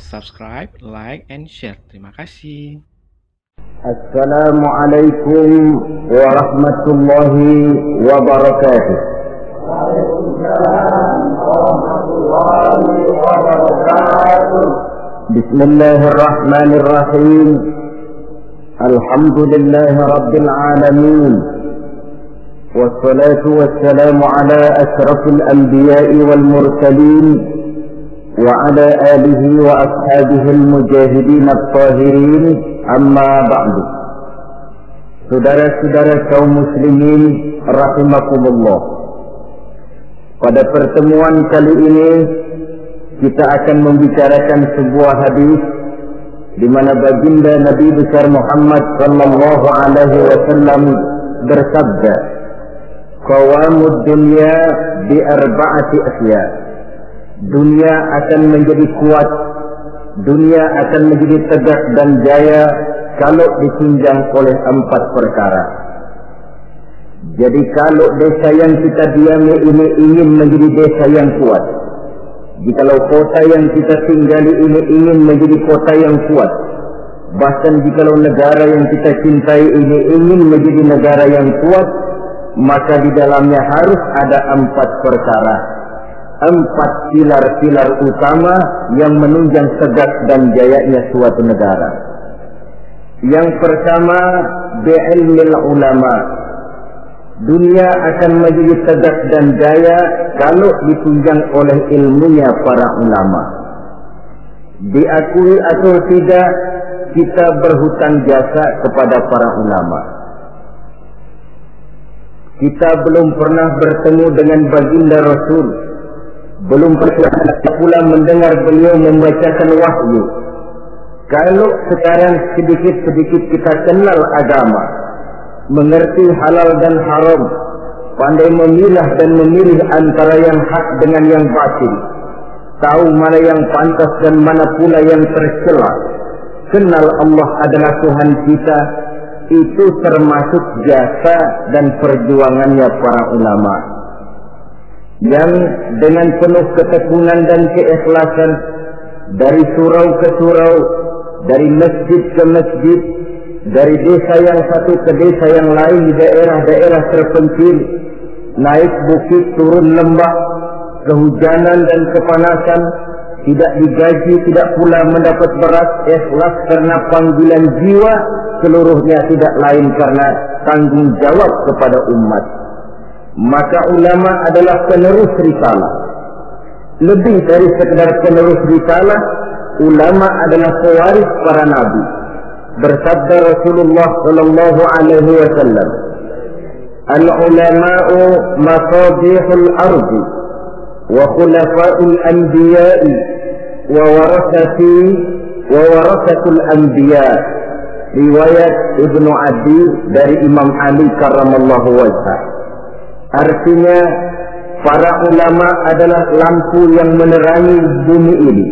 subscribe, like, and share. Terima kasih. Assalamualaikum warahmatullahi wabarakatuh. Waalaikumsalam warahmatullahi wabarakatuh. Bismillahirrahmanirrahim. Alhamdulillahi rabbil alamin. Wassalatu wassalamu ala ashrafil anbiya'i wal mursalin wa ala alihi wa ashabihi al-mujahidin at-tahirin. Amma ba'du. Saudara-saudara kaum muslimin rahimakumullah. Pada pertemuan kali ini kita akan membicarakan sebuah hadis di mana baginda Nabi besar Muhammad sallallahu alaihi wasallam bersabda, "Qawamud dunya bi arba'ati asya." Dunia akan menjadi kuat, dunia akan menjadi tegak dan jaya kalau ditunjang oleh 4 perkara. Jadi kalau desa yang kita diami ini ingin menjadi desa yang kuat, jikalau kota yang kita tinggali ini ingin menjadi kota yang kuat, bahkan jikalau negara yang kita cintai ini ingin menjadi negara yang kuat, maka di dalamnya harus ada 4 perkara, 4 pilar-pilar utama yang menunjang tegak dan jayanya suatu negara. Yang pertama, bi'ilmil ulama. Dunia akan menjadi tegak dan jaya kalau ditunjang oleh ilmunya para ulama. Diakui atau tidak, kita berhutang jasa kepada para ulama. Kita belum pernah bertemu dengan baginda Rasul, belum pernah pula mendengar beliau membacakan wahyu. Kalau sekarang sedikit-sedikit kita kenal agama, mengerti halal dan haram, pandai memilah dan memilih antara yang hak dengan yang batil, tahu mana yang pantas dan mana pula yang tercela, kenal Allah adalah Tuhan kita, itu termasuk jasa dan perjuangannya para ulama yang dengan penuh ketekunan dan keikhlasan dari surau ke surau, dari masjid ke masjid, dari desa yang satu ke desa yang lain di daerah-daerah terpencil, naik bukit turun lembah, kehujanan dan kepanasan, tidak digaji, tidak pula mendapat beras, ikhlas karena panggilan jiwa, seluruhnya tidak lain karena tanggung jawab kepada umat. Maka ulama adalah penerus risalah. Lebih dari sekedar penerus risalah, ulama adalah pewaris para nabi. Bersabda Rasulullah sallallahu alaihi wasallam, "Al-ulama'u masabihul ardi wa khulafa'ul anbiya'i wa warathatul anbiya." Riwayat Ibnu Adi dari Imam Ali karramallahu wajhah. Artinya, para ulama adalah lampu yang menerangi bumi ini.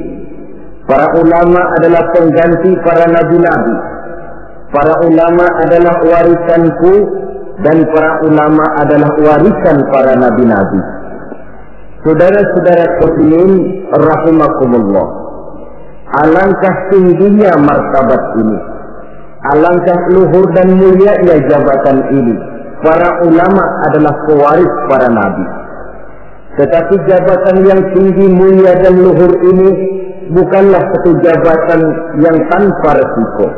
Para ulama adalah pengganti para nabi-nabi. Para ulama adalah warisanku dan para ulama adalah warisan para nabi-nabi. Saudara-saudara sekalian rahimakumullah, alangkah tingginya martabat ini, alangkah luhur dan mulianya jabatan ini. Para ulama adalah pewaris para nabi. Tetapi jabatan yang tinggi, mulia dan luhur ini bukanlah satu jabatan yang tanpa resiko.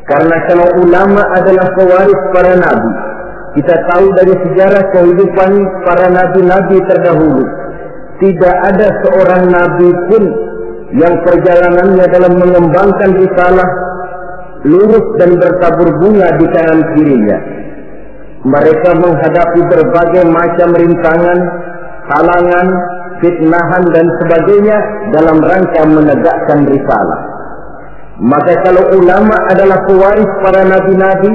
Karena kalau ulama adalah pewaris para nabi, kita tahu dari sejarah kehidupan para nabi-nabi terdahulu, tidak ada seorang nabi pun yang perjalanannya dalam mengembangkan risalah lurus dan bertabur bunga di kanan kirinya. Mereka menghadapi berbagai macam rintangan, halangan, fitnahan dan sebagainya dalam rangka menegakkan risalah. Maka kalau ulama adalah pewaris para nabi-nabi,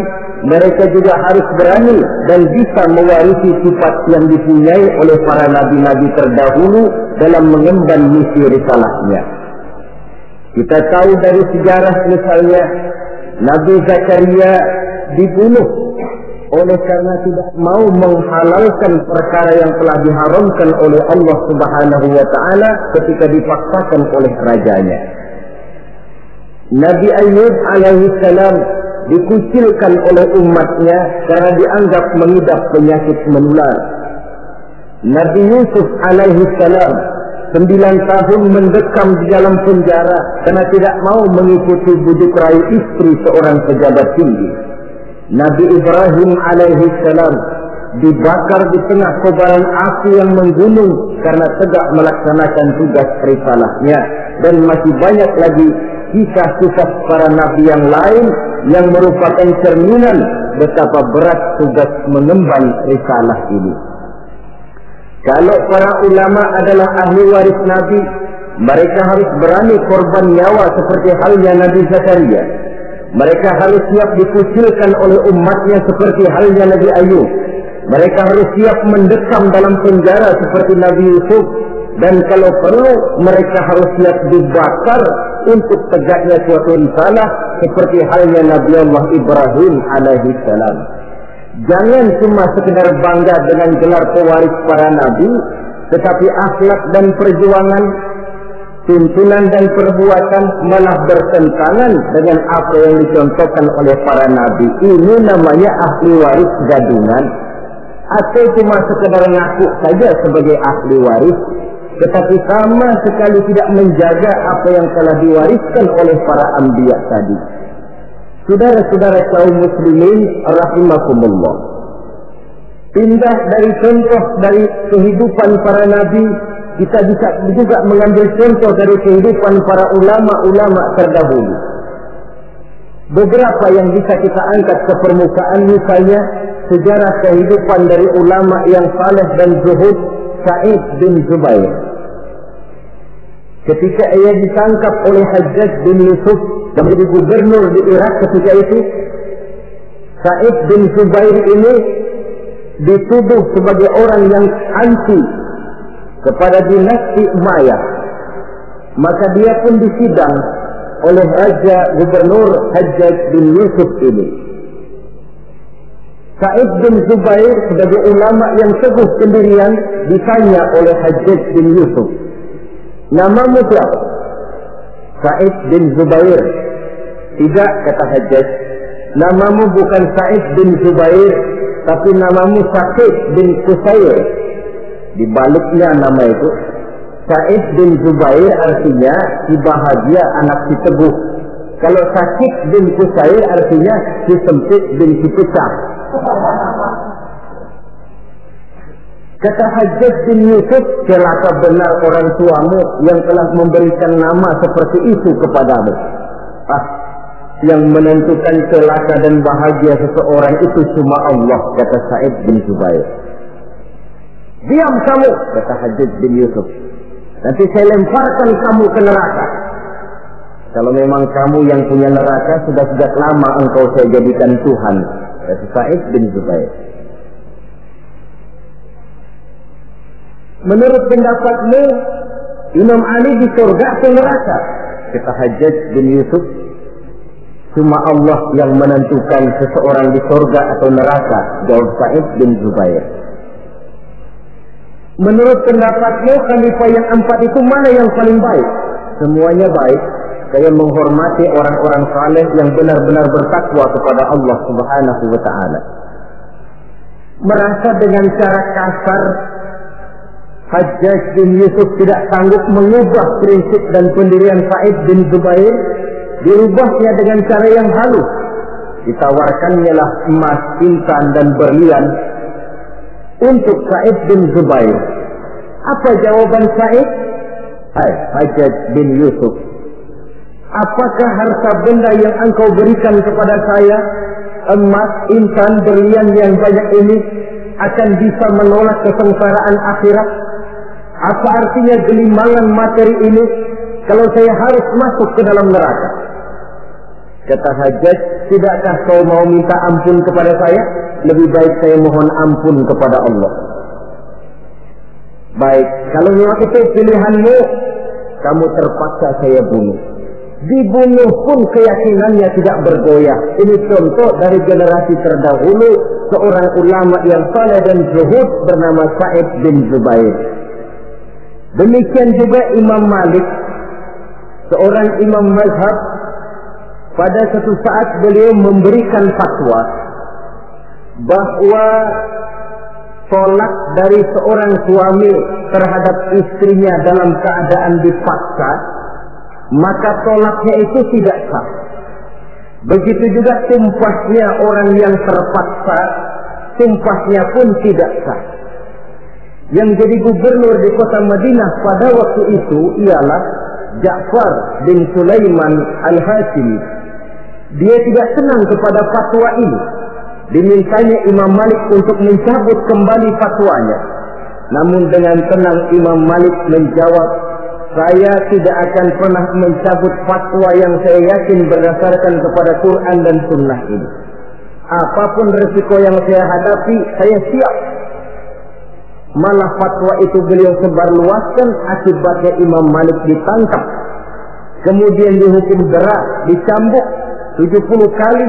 mereka juga harus berani dan bisa mewarisi sifat yang dipunyai oleh para nabi-nabi terdahulu dalam mengemban misi risalahnya. Kita tahu dari sejarah misalnya, Nabi Zakaria dibunuh oleh karena tidak mau menghalalkan perkara yang telah diharamkan oleh Allah Subhanahu wa taala ketika dipaksakan oleh rajanya. Nabi Ayub alaihi salam dikucilkan oleh umatnya karena dianggap mengidap penyakit menular. Nabi Yusuf alaihi salam 9 tahun mendekam di dalam penjara karena tidak mau mengikuti bujuk rayu istri seorang pejabat tinggi. Nabi Ibrahim alaihi salam dibakar di tengah kobaran api yang menggunung karena tegak melaksanakan tugas risalahnya. Dan masih banyak lagi kisah-kisah para nabi yang lain yang merupakan cerminan betapa berat tugas mengemban risalah ini. Kalau para ulama adalah ahli waris Nabi, mereka harus berani korban nyawa seperti halnya Nabi Zakaria. Mereka harus siap dikucilkan oleh umatnya seperti halnya Nabi Ayub. Mereka harus siap mendekam dalam penjara seperti Nabi Yusuf. Dan kalau perlu, mereka harus siap dibakar untuk tegaknya suatu risalah seperti halnya Nabi Allah Ibrahim alaihi salam. Jangan cuma sekedar bangga dengan gelar pewaris para nabi, tetapi akhlak dan perjuangan, tuntunan dan perbuatan malah bertentangan dengan apa yang dicontohkan oleh para nabi. Ini namanya ahli waris gadungan, atau cuma sekedar ngaku saja sebagai ahli waris, tetapi sama sekali tidak menjaga apa yang telah diwariskan oleh para anbiya tadi. Saudara-saudara kaum muslimin rahimakumullah, pindah dari contoh dari kehidupan para nabi, kita bisa juga mengambil contoh dari kehidupan para ulama-ulama terdahulu. Beberapa yang bisa kita angkat ke permukaan, misalnya sejarah kehidupan dari ulama yang saleh dan zuhud, Sa'id bin Zubair. Ketika ia ditangkap oleh Hajjaj bin Yusuf yang menjadi gubernur di Irak ketika itu, Sa'id bin Zubair ini dituduh sebagai orang yang anti kepada dinasti Umayyah. Maka dia pun disidang oleh Raja Gubernur Hajjaj bin Yusuf ini. Sa'id bin Zubair sebagai ulama yang teguh pendirian ditanya oleh Hajjaj bin Yusuf, namamu siapa? Sa'id bin Zubair. Tidak, kata Hajjaj, namamu bukan Sa'id bin Zubair, tapi namamu Sa'id bin Qusair. Dibaliknya nama itu, Sa'id bin Zubair artinya si bahagia, anak si teguh. Kalau Sa'id bin Qusair artinya si sempit bin si pecah. Kata Hajjaj bin Yusuf, celaka benar orang tuamu yang telah memberikan nama seperti itu kepadamu. Yang menentukan celaka dan bahagia seseorang itu cuma Allah, kata Sa'id bin Zubair. Diam kamu, kata Hajjaj bin Yusuf, nanti saya lemparkan kamu ke neraka. Kalau memang kamu yang punya neraka, sudah sejak lama engkau saya jadikan Tuhan, kata Sa'id bin Zubair. Menurut pendapatmu, Imam Ali di surga atau neraka? Kata Hajjaj bin Yusuf, cuma Allah yang menentukan seseorang di surga atau neraka, jawab Sa'id bin Zubair. Menurut pendapatmu, khalifah yang 4 itu mana yang paling baik? Semuanya baik. Saya menghormati orang-orang saleh yang benar-benar bertakwa kepada Allah Subhanahu wa ta'ala. Merasa dengan cara kasar, Hajjaj bin Yusuf tidak sanggup mengubah prinsip dan pendirian Sa'id bin Zubair, dirubahnya dengan cara yang halus. Ditawarkannya lah emas, intan dan berlian untuk Sa'id bin Zubair. Apa jawaban Sa'id? Hai Hajjaj bin Yusuf, apakah harta benda yang engkau berikan kepada saya, emas, intan, berlian yang banyak ini, akan bisa menolak kesengsaraan akhirat? Apa artinya gelimangan materi ini kalau saya harus masuk ke dalam neraka? Kata Hajjaj, tidakkah kau mau minta ampun kepada saya? Lebih baik saya mohon ampun kepada Allah. Baik, kalau memang itu pilihanmu, kamu terpaksa saya bunuh. Dibunuh pun keyakinannya tidak bergoyah. Ini contoh dari generasi terdahulu, seorang ulama yang saleh dan zuhud bernama Sa'id bin Zubair. Demikian juga Imam Malik, seorang imam mazhab pada satu saat beliau memberikan fatwa bahwa tolak dari seorang suami terhadap istrinya dalam keadaan dipaksa, maka tolaknya itu tidak sah. Begitu juga sumpahnya orang yang terpaksa, sumpahnya pun tidak sah. Yang jadi gubernur di kota Madinah pada waktu itu ialah Ja'far bin Sulaiman Al-Hashimi. Dia tidak senang kepada fatwa ini. Dimintanya Imam Malik untuk mencabut kembali fatwanya. Namun dengan tenang Imam Malik menjawab, saya tidak akan pernah mencabut fatwa yang saya yakin berdasarkan kepada Quran dan Sunnah ini. Apapun resiko yang saya hadapi, saya siap. Malah fatwa itu beliau sebarluaskan, akibatnya Imam Malik ditangkap. Kemudian dihukum berat, dicambuk 70 kali.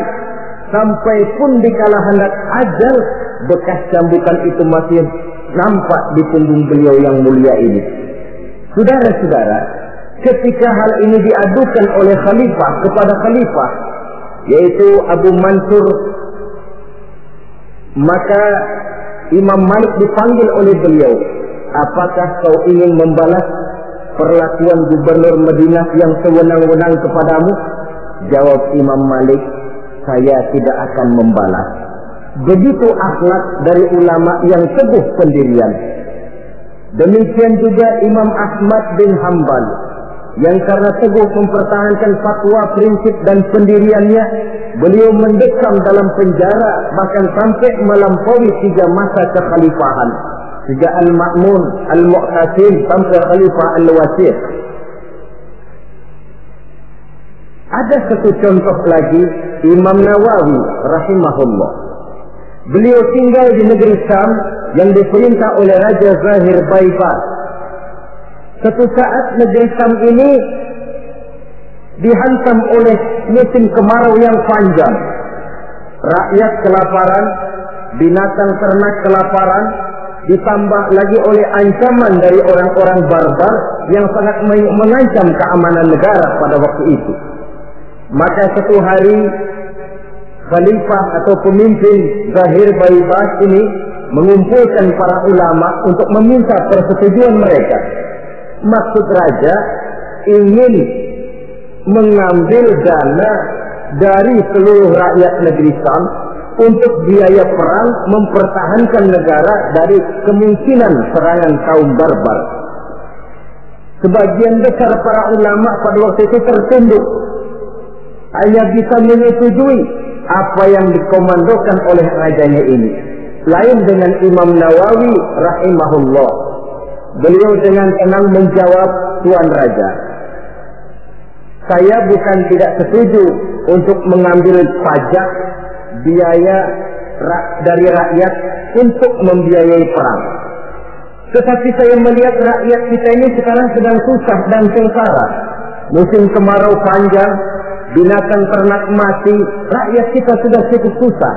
Sampai pun dikala hendak ajal, bekas cambukan itu masih nampak di punggung beliau yang mulia ini. Saudara-saudara, ketika hal ini diadukan oleh khalifah kepada khalifah, yaitu Abu Mansur, maka Imam Malik dipanggil oleh beliau. Apakah kau ingin membalas perlakuan gubernur Madinah yang sewenang-wenang kepadamu? Jawab Imam Malik, saya tidak akan membalas. Begitu akhlak dari ulama yang teguh pendirian. Demikian juga Imam Ahmad bin Hanbal, yang karena teguh mempertahankan fatwa, prinsip dan pendiriannya, beliau mendekam dalam penjara bahkan sampai melampaui 3 masa kekhalifahan, sejak Al-Ma'mun, Al-Mu'tasim sampai Khalifah Al-Wasir. Ada satu contoh lagi, Imam Nawawi rahimahullah. Beliau tinggal di negeri Syam yang diperintah oleh Raja Zahir Baibars. Satu saat negeri Syam ini dihantam oleh musim kemarau yang panjang. Rakyat kelaparan, binatang ternak kelaparan, ditambah lagi oleh ancaman dari orang-orang barbar yang sangat mengancam keamanan negara pada waktu itu. Maka satu hari khalifah atau pemimpin Zahir Baibars ini mengumpulkan para ulama untuk meminta persetujuan mereka. Maksud raja ingin mengambil dana dari seluruh rakyat negeri Syam untuk biaya perang mempertahankan negara dari kemungkinan serangan kaum barbar. Sebagian besar para ulama pada waktu itu tertunduk, hanya bisa menyetujui apa yang dikomandokan oleh rajanya ini. Lain dengan Imam Nawawi rahimahullah. Beliau dengan tenang menjawab, Tuan Raja, saya bukan tidak setuju untuk mengambil pajak biaya dari rakyat untuk membiayai perang. Tetapi saya melihat rakyat kita ini sekarang sedang susah dan sengsara. Musim kemarau panjang, binatang ternak mati, rakyat kita sudah cukup susah.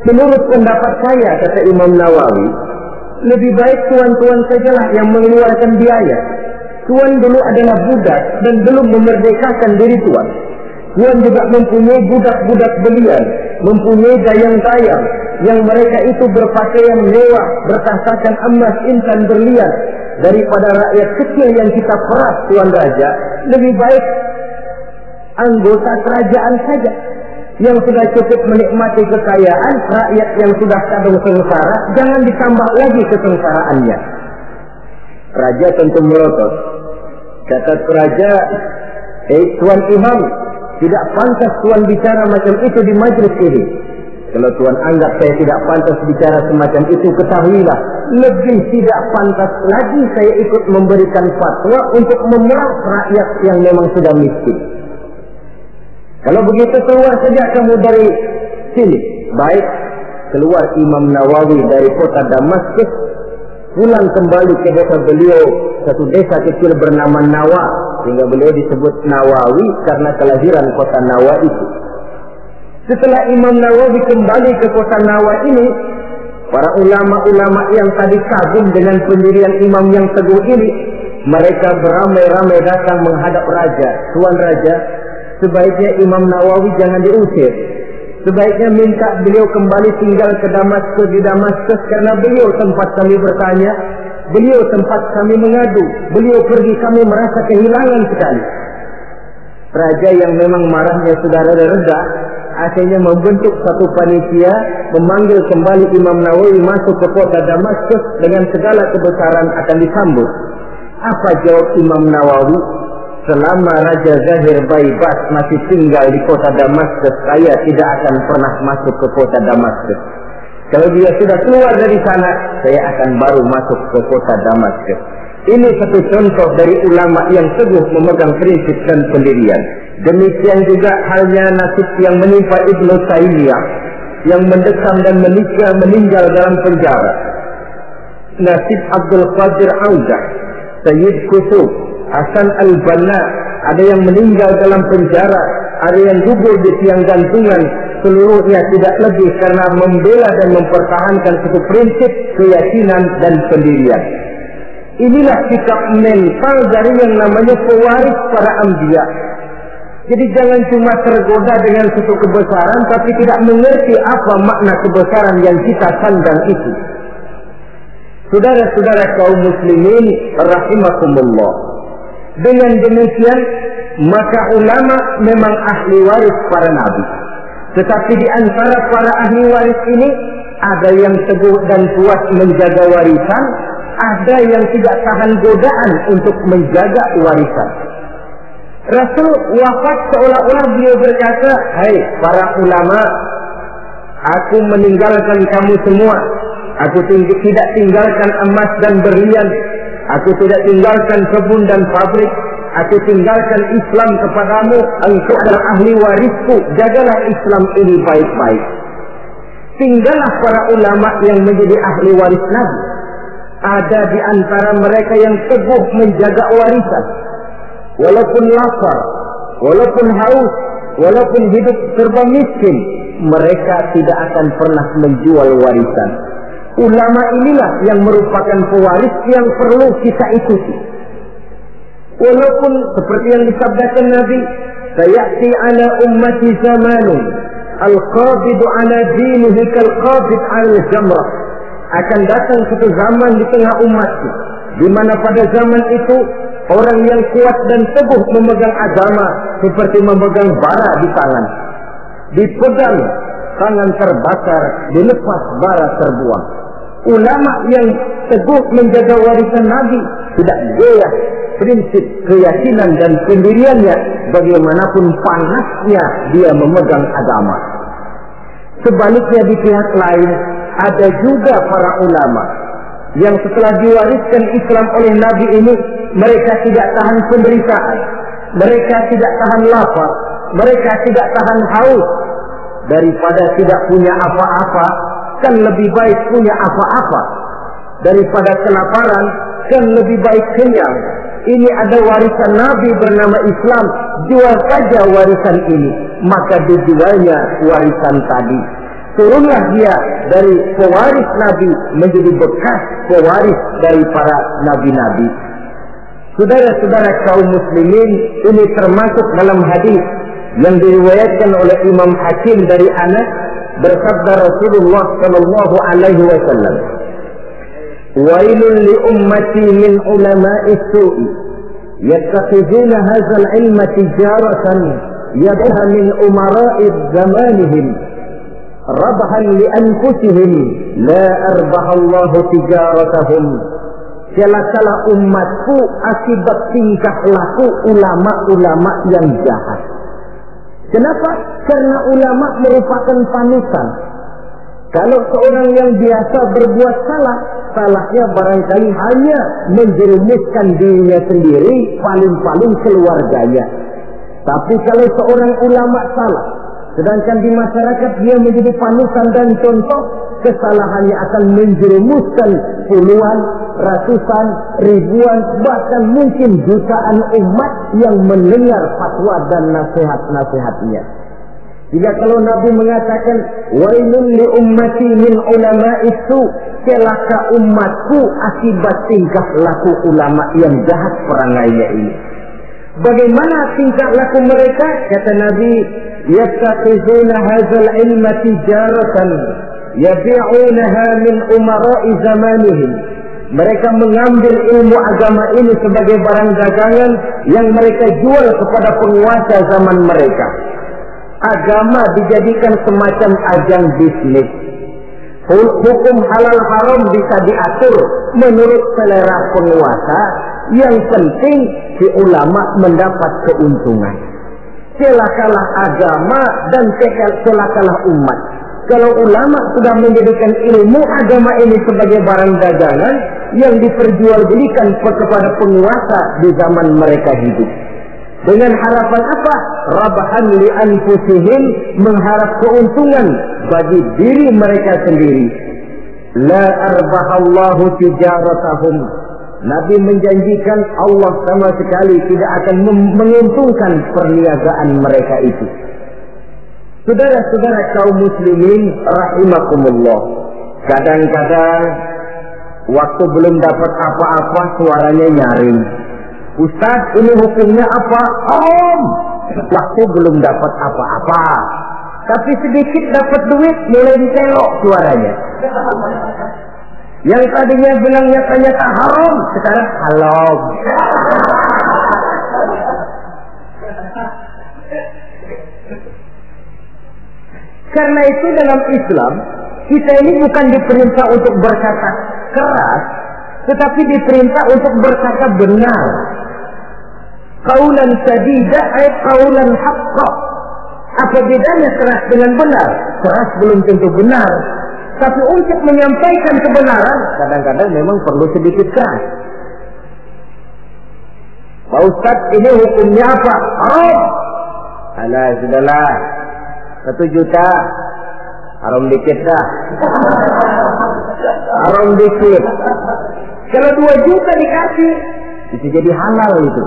Menurut pendapat saya, kata Imam Nawawi, lebih baik tuan-tuan sajalah yang mengeluarkan biaya. Tuan dulu adalah budak dan belum memerdekakan diri tuan. Tuan juga mempunyai budak-budak belian, mempunyai dayang-dayang yang mereka itu berpakaian mewah, bertasakan emas, intan, berlian. Daripada rakyat kecil yang kita peras, Tuan Raja, lebih baik anggota kerajaan saja yang sudah cukup menikmati kekayaan, rakyat yang sudah kadung sengsara, jangan ditambah lagi kesengsaraannya. Raja tentu melotot. Kata raja, Tuan Imam, tidak pantas Tuan bicara macam itu di majlis ini. Kalau Tuan anggap saya tidak pantas bicara semacam itu, ketahuilah, lebih tidak pantas lagi saya ikut memberikan fatwa untuk memeras rakyat yang memang sudah miskin. Kalau begitu keluar saja kamu dari sini. Baik, keluar Imam Nawawi dari kota Damaskus, pulang kembali ke desa beliau, satu desa kecil bernama Nawa, sehingga beliau disebut Nawawi karena kelahiran kota Nawa itu. Setelah Imam Nawawi kembali ke kota Nawa ini, para ulama-ulama yang tadi kagum dengan pendirian imam yang teguh ini, mereka beramai-ramai datang menghadap raja. Tuan Raja, sebaiknya Imam Nawawi jangan diusir. Sebaiknya minta beliau kembali tinggal ke Damaskus, di Damaskus, karena beliau tempat kami bertanya, beliau tempat kami mengadu, beliau pergi kami merasa kehilangan sekali. Raja yang memang marahnya sudah reda-reda, akhirnya membentuk satu panitia, memanggil kembali Imam Nawawi masuk ke kota Damaskus dengan segala kebesaran akan disambut. Apa jawab Imam Nawawi? Selama Raja Zahir Baibas masih tinggal di kota Damaskus, saya tidak akan pernah masuk ke kota Damaskus. Kalau dia sudah keluar dari sana, saya akan baru masuk ke kota Damaskus. Ini satu contoh dari ulama yang teguh memegang prinsip dan pendirian. Demikian juga halnya nasib yang menimpa Ibnu Taimiyah, yang mendekam dan meninggal dalam penjara. Nasib Abdul Qadir Audah, Sayyid Qutb, Hasan Al-Banna, ada yang meninggal dalam penjara, ada yang gugur di tiang gantungan, seluruhnya tidak lebih karena membela dan mempertahankan satu prinsip, keyakinan dan pendirian. Inilah sikap mental dari yang namanya pewaris para anbiya. Jadi jangan cuma tergoda dengan satu kebesaran tapi tidak mengerti apa makna kebesaran yang kita sandang itu. Saudara-saudara kaum muslimin rahimakumullah. Dengan demikian, maka ulama memang ahli waris para nabi. Tetapi di antara para ahli waris ini, ada yang teguh dan kuat menjaga warisan, ada yang tidak tahan godaan untuk menjaga warisan. Rasul wafat seolah-olah beliau berkata, "Hai para ulama, aku meninggalkan kamu semua. Aku tidak tinggalkan emas dan berlian. Aku tidak tinggalkan kebun dan pabrik. Aku tinggalkan Islam kepadamu. Engkau adalah ahli warisku. Jagalah Islam ini baik-baik." Tinggallah para ulama yang menjadi ahli waris Nabi. Ada di antara mereka yang teguh menjaga warisan. Walaupun lapar, walaupun haus, walaupun hidup serba miskin, mereka tidak akan pernah menjual warisan. Ulama inilah yang merupakan pewaris yang perlu kita ikuti. Walaupun seperti yang disabdakan Nabi, "Sayati ala ummati zamanun al-qabidu ala dinihi kal-qabid ala jamrah." Akan datang satu zaman di tengah umatku, di mana pada zaman itu orang yang kuat dan teguh memegang agama seperti memegang bara di tangan. Dipegang, tangan terbakar, dilepas bara terbuang. Ulama yang teguh menjaga warisan Nabi tidak goyah prinsip keyakinan dan pendiriannya bagaimanapun panasnya dia memegang agama. Sebaliknya di pihak lain ada juga para ulama yang setelah diwariskan Islam oleh Nabi ini, mereka tidak tahan penderitaan, mereka tidak tahan lapar, mereka tidak tahan haus. Daripada tidak punya apa-apa, kan lebih baik punya apa-apa. Daripada kelaparan, kan lebih baik kenyang. Ini ada warisan Nabi bernama Islam, jual saja warisan ini. Maka dijualnya warisan tadi. Turunlah dia dari pewaris Nabi menjadi bekas pewaris dari para nabi-nabi. Saudara-saudara kaum muslimin, ini termasuk dalam hadis yang diriwayatkan oleh Imam Hakim dari Anas, bersabda Rasulullah sallallahu alaihi wasallam, "Wailun li ummati min ulama'i su'i yattakhiduna hadzal ilma tijaratan yadha min umara'i zamanihim rabhan li anfusihim la arbahallahu tijaratahum." Celakalah umatku akibat tingkah laku ulama-ulama yang jahat. Kenapa? Karena ulama merupakan panutan. Kalau seorang yang biasa berbuat salah, salahnya barangkali hanya menjerumuskan dirinya sendiri, paling-paling keluarganya. Tapi kalau seorang ulama salah, sedangkan di masyarakat dia menjadi panutan dan contoh, kesalahannya akan menjerumuskan puluhan, ratusan, ribuan, bahkan mungkin jutaan umat yang mendengar fatwa dan nasihat-nasihatnya. Jika kalau Nabi mengatakan, "Wailun li ummati min ulama'i su", celaka umatku akibat tingkah laku ulama yang jahat perangainya ini. Bagaimana tingkah laku mereka? Kata Nabi, yattaqizuna hadzal ilma tijaratan yabi'unaha min umara'i zamanihim. Mereka mengambil ilmu agama ini sebagai barang dagangan yang mereka jual kepada penguasa zaman mereka. Agama dijadikan semacam ajang bisnis. Hukum halal haram bisa diatur menurut selera penguasa. Yang penting si ulama mendapat keuntungan. Celakalah agama dan celakalah umat. Kalau ulama sudah menjadikan ilmu agama ini sebagai barang dagangan yang diperjualbelikan kepada penguasa di zaman mereka hidup. Dengan harapan apa? Rabahan li anfusihim, mengharap keuntungan bagi diri mereka sendiri. La arbahallahu tijaratahum. Nabi menjanjikan Allah sama sekali tidak akan menguntungkan perniagaan mereka itu. Saudara-saudara kaum muslimin rahimakumullah. Kadang-kadang waktu belum dapat apa-apa suaranya nyaring. Ustaz, ini hukumnya apa? Waktu belum dapat apa-apa, tapi sedikit dapat duit mulai ditelok suaranya. Yang tadinya bilang nyata-nyata haram, sekarang halal. Karena itu dalam Islam, kita ini bukan diperintah untuk berkata keras, tetapi diperintah untuk berkata benar. Qaulan sadida ay qaulan haqqa. Apa bedanya keras dengan benar? Keras belum tentu benar. Tapi untuk menyampaikan kebenaran, kadang-kadang memang perlu sedikit keras. Pak Ustaz, ini hukumnya apa? Haram. Alah, sudahlah. 1 juta. Haram dikit dah. Haram dikit. Kalau 2 juta dikasih, bisa jadi halal itu.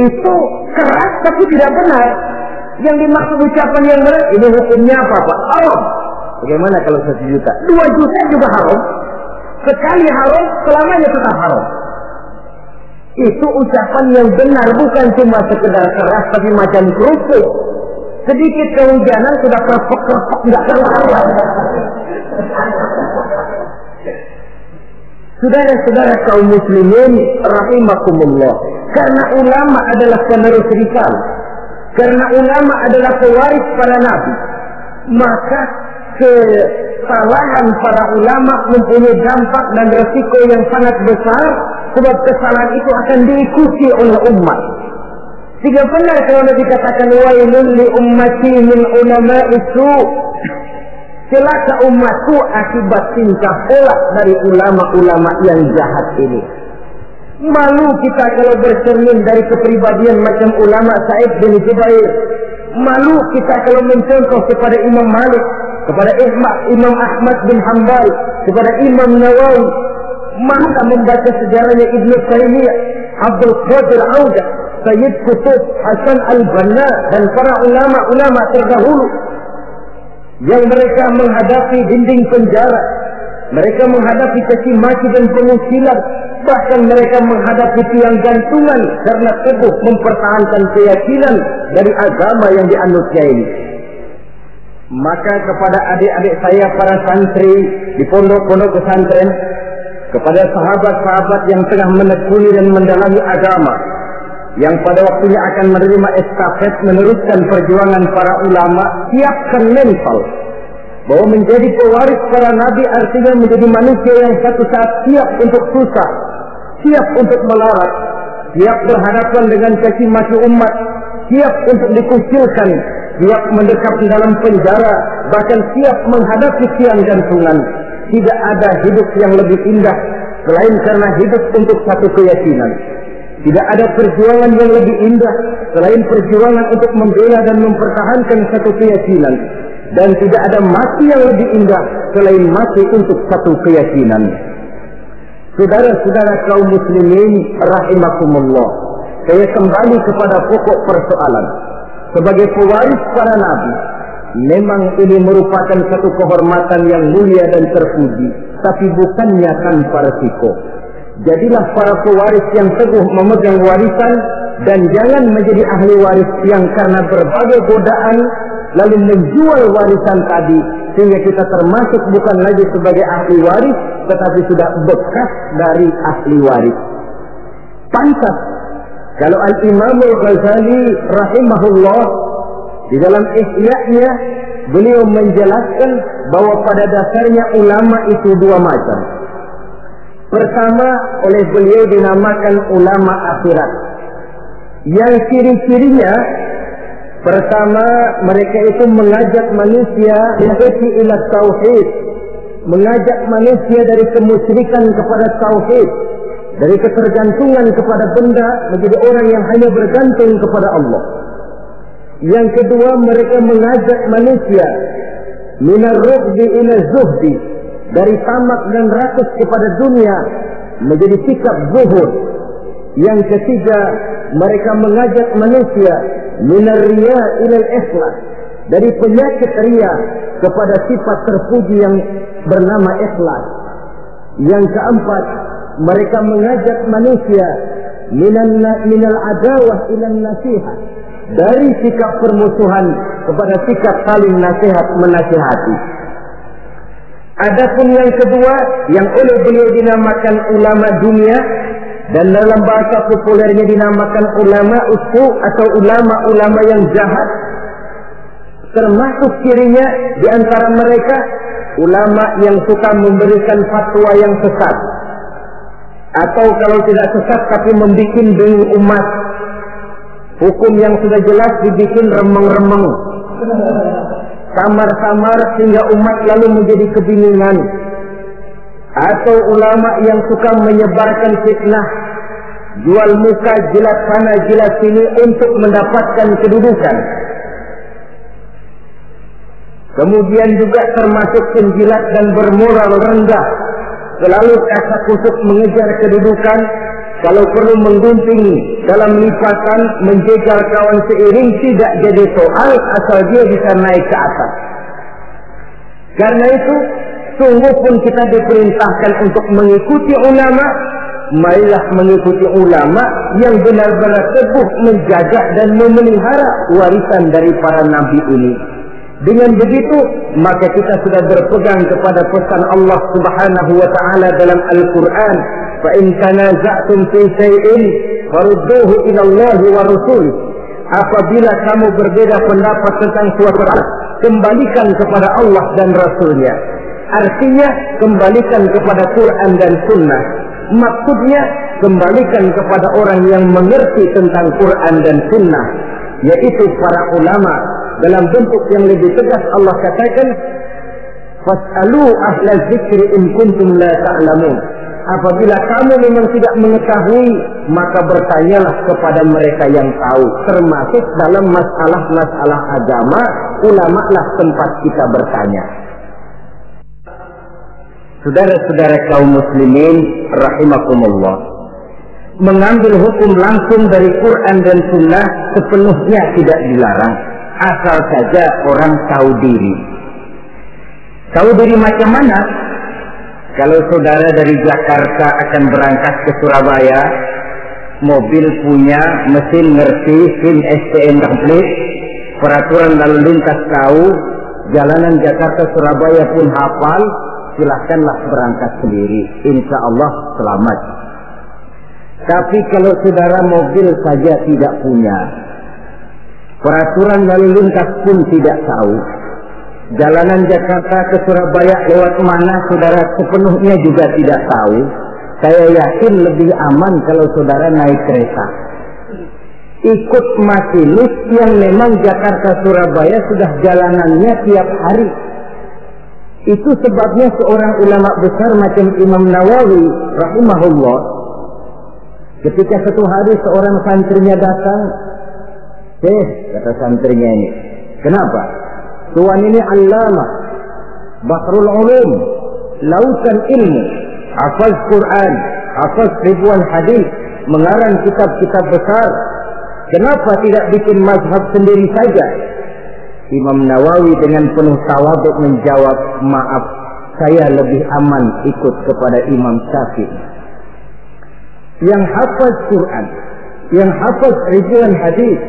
Itu keras tapi tidak benar. Yang dimaksud ucapan yang benar, ini hukumnya apa Pak? Haram. Bagaimana kalau 1 juta? 2 juta juga haram. Sekali haram, selamanya tetap haram. Itu ucapan yang benar, bukan cuma sekedar keras tapi macam kerupuk. Sedikit kehujanan sudah kerpek-kerpek nggak keluar. Saudara-saudara kaum muslimin rahimakumullah, karena ulama adalah penerus risalah, karena ulama adalah pewaris para nabi, maka kesalahan para ulama mempunyai dampak dan resiko yang sangat besar, sebab kesalahan itu akan diikuti oleh umat. Sehingga benar kalau Nabi katakan wailun li ummati min ulama'i su', celaka umatku akibat tingkah pola dari ulama-ulama yang jahat ini. Malu kita kalau bercermin dari kepribadian macam ulama Sa'id bin Jubair. Malu kita kalau mencontoh kepada Imam Malik, kepada Imam Ahmad bin Hanbal, kepada Imam Nawawi. Maka membaca sejarahnya Ibnu Taimiyah, Abdul Qadir Audah, Sayyid Qutb, Hasan al-Banna, dan para ulama-ulama terdahulu yang mereka menghadapi dinding penjara, mereka menghadapi caci maki dan pengusilan, bahkan mereka menghadapi tiang gantungan karena teguh mempertahankan keyakinan dari agama yang dianutnya ini. Maka kepada adik-adik saya para santri di pondok-pondok pesantren, kepada sahabat-sahabat yang tengah menekuni dan mendalami agama, yang pada waktunya akan menerima estafet meneruskan perjuangan para ulama, siapkan mental bahwa menjadi pewaris para nabi artinya menjadi manusia yang satu saat siap untuk susah, siap untuk melarat, siap berhadapan dengan caci maki umat, siap untuk dikucilkan, siap mendekap di dalam penjara, bahkan siap menghadapi tiang gantungan. Tidak ada hidup yang lebih indah selain karena hidup untuk satu keyakinan. Tidak ada perjuangan yang lebih indah selain perjuangan untuk membela dan mempertahankan satu keyakinan. Dan tidak ada mati yang lebih indah selain mati untuk satu keyakinan. Saudara-saudara kaum muslimin rahimakumullah, saya kembali kepada pokok persoalan. Sebagai pewaris para nabi, memang ini merupakan satu kehormatan yang mulia dan terpuji, tapi bukannya tanpa resiko. Jadilah para pewaris yang teguh memegang warisan, dan jangan menjadi ahli waris yang karena berbagai godaan lalu menjual warisan tadi, sehingga kita termasuk bukan lagi sebagai ahli waris, tetapi sudah bekas dari ahli waris. Pantas kalau Al-Imam Al-Ghazali rahimahullah di dalam Ihya-nya beliau menjelaskan bahwa pada dasarnya ulama itu dua macam. Pertama, oleh beliau dinamakan ulama akhirat. Yang ciri-cirinya, pertama, mereka itu mengajak manusia ila tauhid, mengajak manusia dari kemusyrikan kepada tauhid, dari ketergantungan kepada benda menjadi orang yang hanya bergantung kepada Allah. Yang kedua, mereka mengajak manusia minar rughbi ila zuhdi, dari tamak dan rakus kepada dunia menjadi sikap zuhud. Yang ketiga, mereka mengajak manusia minar riya ila ikhlas, dari penyakit riya kepada sifat terpuji yang bernama ikhlas. Yang keempat, mereka mengajak manusia minal adawah ila nasihat, dari sikap permusuhan kepada sikap saling nasihat menasihati. Adapun yang kedua, yang oleh beliau dinamakan ulama dunia, dan dalam bahasa populernya dinamakan ulama usu atau ulama-ulama yang jahat, termasuk cirinya di antara mereka ulama yang suka memberikan fatwa yang sesat, atau kalau tidak sesat tapi membuat bingung umat. Hukum yang sudah jelas dibikin remeng-remeng, samar-samar sehingga umat lalu menjadi kebingungan. Atau ulama yang suka menyebarkan fitnah, jual muka, jilat sana, jilat sini untuk mendapatkan kedudukan. Kemudian juga termasuk penjilat dan bermoral rendah, selalu kasak kusuk mengejar kedudukan, kalau perlu menggunting dalam lipatan, menjegal kawan seiring, tidak jadi soal asal dia bisa naik ke atas. Karena itu, sungguh pun kita diperintahkan untuk mengikuti ulama. Marilah mengikuti ulama yang benar-benar teguh menjaga dan memelihara warisan dari para nabi ini. Dengan begitu, maka kita sudah berpegang kepada pesan Allah Subhanahu wa taala dalam Al-Qur'an, "Fa in tanaza'tum fi shay'in farudduhu ila Allah wa rasulih." Apabila kamu berbeda pendapat tentang suatu hal, kembalikan kepada Allah dan Rasulnya. Artinya, kembalikan kepada Quran dan Sunnah. Maksudnya, kembalikan kepada orang yang mengerti tentang Quran dan Sunnah, yaitu para ulama. Dalam bentuk yang lebih tegas Allah katakan, "Fas'alu ahla dzikri in kuntum la ta'lamun." Apabila kamu memang tidak mengetahui, maka bertanyalah kepada mereka yang tahu. Termasuk dalam masalah-masalah agama, ulama lah tempat kita bertanya. Saudara-saudara kaum muslimin rahimakumullah, mengambil hukum langsung dari Quran dan Sunnah sepenuhnya tidak dilarang, asal saja orang tahu diri. Tahu diri macam mana? Kalau saudara dari Jakarta akan berangkat ke Surabaya, mobil punya, mesin ngerti, SIM STN komplit, peraturan lalu lintas tahu, jalanan Jakarta Surabaya pun hafal, silahkanlah berangkat sendiri, insya Allah selamat. Tapi kalau saudara mobil saja tidak punya, peraturan lalu lintas pun tidak tahu, jalanan Jakarta ke Surabaya lewat mana saudara sepenuhnya juga tidak tahu, saya yakin lebih aman kalau saudara naik kereta. Ikut masinis yang memang Jakarta Surabaya sudah jalanannya tiap hari. Itu sebabnya seorang ulama besar macam Imam Nawawi rahimahullah, ketika satu hari seorang santrinya datang, kata santrinya ini, "Kenapa? Tuan ini allamah, bahrul ulum, lautan ilmu, hafaz Quran, hafaz ribuan hadis, mengarang kitab-kitab besar. Kenapa tidak bikin mazhab sendiri saja?" Imam Nawawi dengan penuh tawadhu menjawab, "Maaf, saya lebih aman ikut kepada Imam Syafi'i." yang hafaz Quran, yang hafaz ribuan hadis,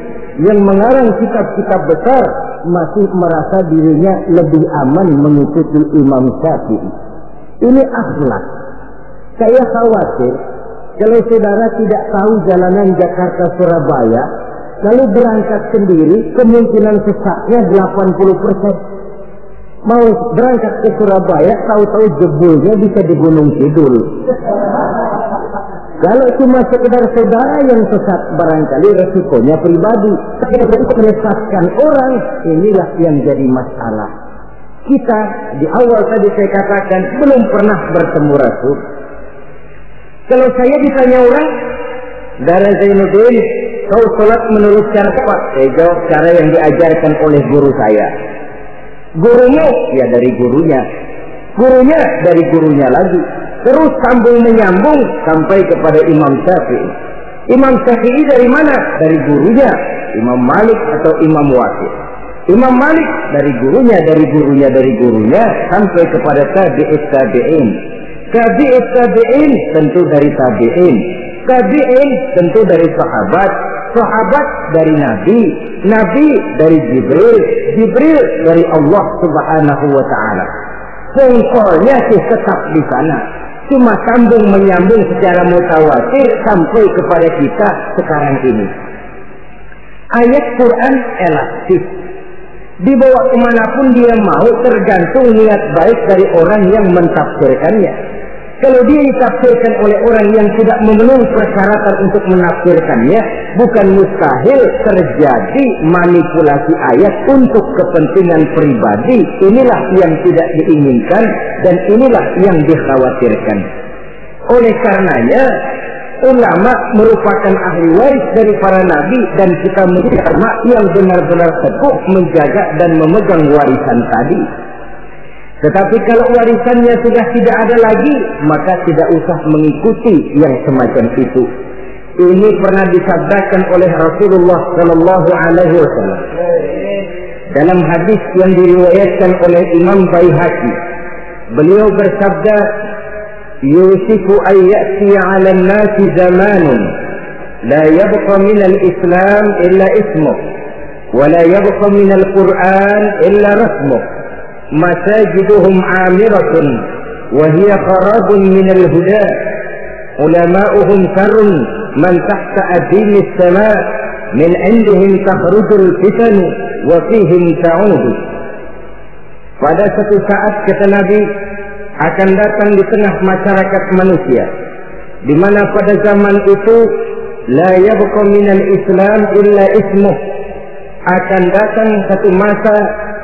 yang mengarang kitab-kitab besar, masih merasa dirinya lebih aman mengikuti Imam Syafi'i. Ini akhlak. Saya khawatir kalau saudara tidak tahu jalanan Jakarta Surabaya, lalu berangkat sendiri, kemungkinan sesatnya 80%. Mau berangkat ke Surabaya, tahu-tahu jebulnya bisa di Gunung Kidul. Kalau cuma sekedar saudara yang sesat, barangkali resikonya pribadi. Tapi untuk menyesatkan orang, inilah yang jadi masalah. Kita di awal tadi saya katakan belum pernah bertemu Rasul. Kalau saya ditanya orang, Dara Zainuddin, kau sholat menurut cara apa? Saya jawab cara yang diajarkan oleh guru saya. Gurunya, ya dari gurunya. Gurunya dari gurunya lagi. Terus sambung menyambung sampai kepada Imam Syafi'i. Imam Syafi'i dari mana? Dari gurunya. Imam Malik atau Imam Waqi'. Imam Malik dari gurunya, dari gurunya, dari gurunya sampai kepada tabi'ut tabi'in. Tabi'ut tabi'in tentu dari tabi'in. Tabi'in tentu dari sahabat. Sahabat dari Nabi. Nabi dari Jibril. Jibril dari Allah Subhanahu wa ta'ala. Pengkolnya sih tetap di sana. Cuma sambung menyambung secara mutawatir sampai kepada kita sekarang ini. Ayat Quran elastis. Dibawa kemanapun dia mau, tergantung niat baik dari orang yang mentafsirkannya. Kalau dia ditafsirkan oleh orang yang tidak memenuhi persyaratan untuk menafsirkannya, bukan mustahil terjadi manipulasi ayat untuk kepentingan pribadi. Inilah yang tidak diinginkan dan inilah yang dikhawatirkan. Oleh karenanya, ulama merupakan ahli waris dari para nabi dan kita menjadi ulama yang benar-benar teguh menjaga dan memegang warisan tadi. Tetapi kalau warisannya sudah tidak ada lagi, maka tidak usah mengikuti yang semacam itu. Ini pernah disabdakan oleh Rasulullah Sallallahu Alaihi Wasallam dalam hadis yang diriwayatkan oleh Imam Baihaqi. Beliau bersabda, "Yusifu an ya'ti 'ala an-nasi zamanun la yabqa min al-Islam illa ismuh, wa la yabqa min al-Qur'an illa rasmuh. Masajiduhum 'amiratun wa hiya kharabun min al-huda. Ulama'uhum sarun man tahta adini as-sama' min 'indihim takhrujul fitan wa fihim ta'udu." Pada satu saat kata Nabi, akan datang di tengah masyarakat manusia, di mana pada zaman itu la yabqa minal Islam illa ismuh. Akan datang satu masa